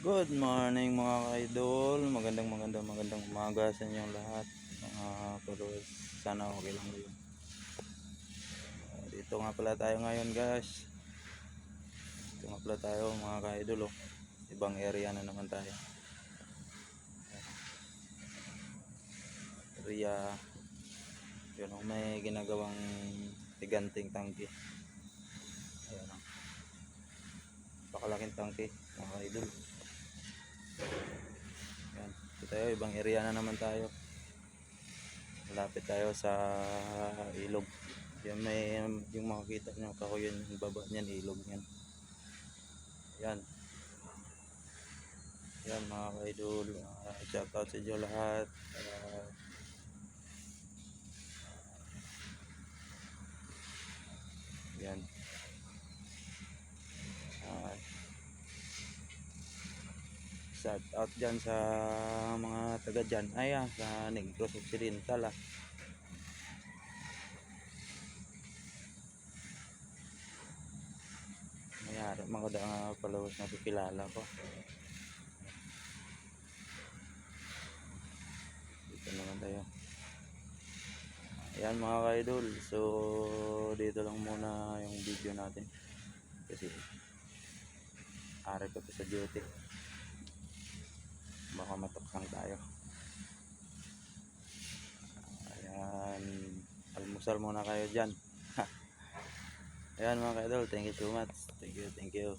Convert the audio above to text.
Good morning mga ka-idol. Magandang umaga sa inyong lahat. Mga followers, sana okay lang kayo. Dito nga pala tayo ngayon guys. Dito nga pala tayo mga ka-idol. Ibang area na naman tayo. Area yun, may ginagawang tiganting tangke. Ayan, pakalaking tangke mga ka-idol. Yan, ito tayo, ibang area na naman tayo. Malapit tayo sa ilog. Yan, may yung makikita nyo kahoy yan, yung baba niyan, ilog yan. Yan. Yan mga ka-idol, shout out sa inyo lahat. Yan. Shout out dyan sa mga taga dyan. Ayan, sa Negros Occidental mayari mga followers na kilala ko. Dito naman tayo. Ayan mga ka-idol, so dito lang muna yung video natin kasi ari ko sa duty, baka matuksang tayo. Ayan, almusal muna kayo dyan. Ayan mga ka-idol, thank you so much. Thank you.